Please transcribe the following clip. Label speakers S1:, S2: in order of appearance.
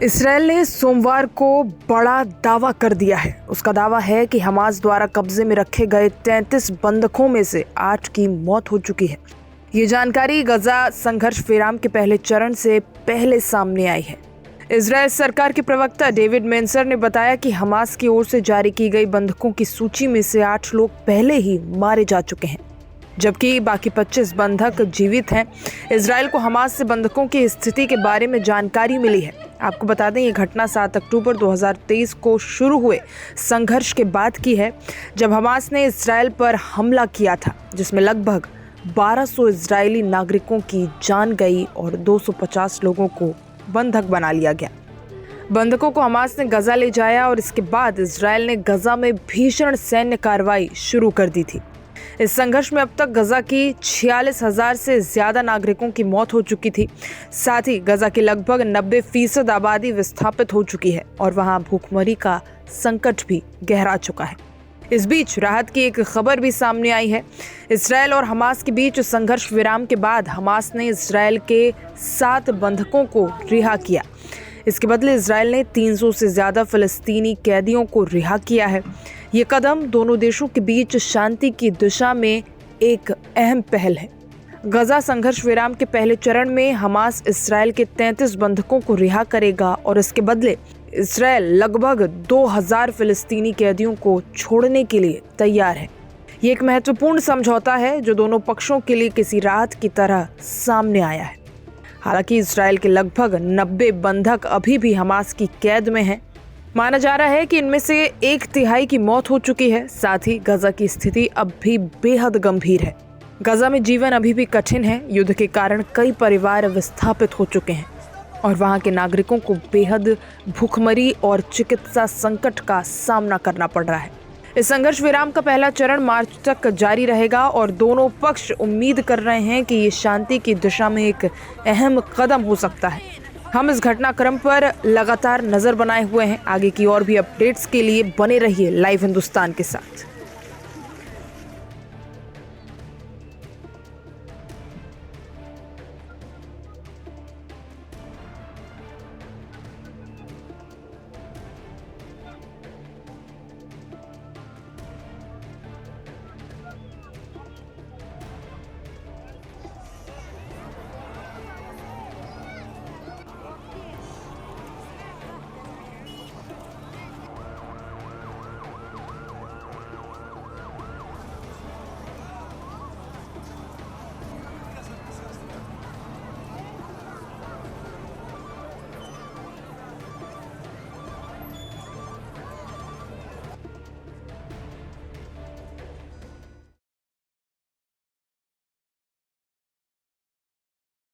S1: Israel ने सोमवार को बड़ा दावा कर दिया है। उसका दावा है कि हमास द्वारा कब्जे में रखे गए 33 बंधकों में से 8 की मौत हो चुकी है। ये जानकारी गजा संघर्ष विराम के पहले चरण से पहले सामने आई है। इजरायल सरकार के प्रवक्ता डेविड मेंसर ने बताया कि हमास की ओर से जारी की गई बंधकों की सूची में से 8 लोग पहले ही मारे जा चुके हैं, जबकि बाकी 25 बंधक जीवित हैं। इजरायल को हमास से बंधकों की स्थिति के बारे में जानकारी मिली है। आपको बता दें, ये घटना 7 अक्टूबर 2023 को शुरू हुए संघर्ष के बाद की है, जब हमास ने इजरायल पर हमला किया था, जिसमें लगभग 1200 इजरायली नागरिकों की जान गई और 250 लोगों को बंधक बना लिया गया। बंधकों को हमास ने गजा ले जाया और इसके बाद इजरायल ने गजा में भीषण सैन्य कार्रवाई शुरू कर दी थी। इस संघर्ष में अब तक गजा की 46,000 से ज्यादा नागरिकों की मौत हो चुकी थी। साथ ही गजा की लगभग 90% आबादी विस्थापित हो चुकी है और वहां भूखमरी का संकट भी गहरा चुका है। इस बीच राहत की एक खबर भी सामने आई है। इसराइल और हमास के बीच संघर्ष विराम के बाद हमास ने इसराइल के 7 बंधकों को रिहा किया। इसके बदले इसराइल ने 300 से ज्यादा फिलिस्तीनी कैदियों को रिहा किया है। ये कदम दोनों देशों के बीच शांति की दिशा में एक अहम पहल है। गजा संघर्ष विराम के पहले चरण में हमास इसराइल के 33 बंधकों को रिहा करेगा और इसके बदले इसराइल लगभग 2000 फिलिस्तीनी कैदियों को छोड़ने के लिए तैयार है। ये एक महत्वपूर्ण समझौता है जो दोनों पक्षों के लिए किसी राहत की तरह सामने आया है। हालांकि इसराइल के लगभग 90 बंधक अभी भी हमास की कैद में हैं। माना जा रहा है कि इनमें से 1/3 की मौत हो चुकी है। साथ ही गजा की स्थिति अब भी बेहद गंभीर है। गजा में जीवन अभी भी कठिन है। युद्ध के कारण कई परिवार विस्थापित हो चुके हैं और वहां के नागरिकों को बेहद भूखमरी और चिकित्सा संकट का सामना करना पड़ रहा है। इस संघर्ष विराम का पहला चरण मार्च तक जारी रहेगा और दोनों पक्ष उम्मीद कर रहे हैं कि ये शांति की दिशा में एक अहम कदम हो सकता है। हम इस घटनाक्रम पर लगातार नजर बनाए हुए हैं। आगे की और भी अपडेट्स के लिए बने रहिए लाइव हिंदुस्तान के साथ।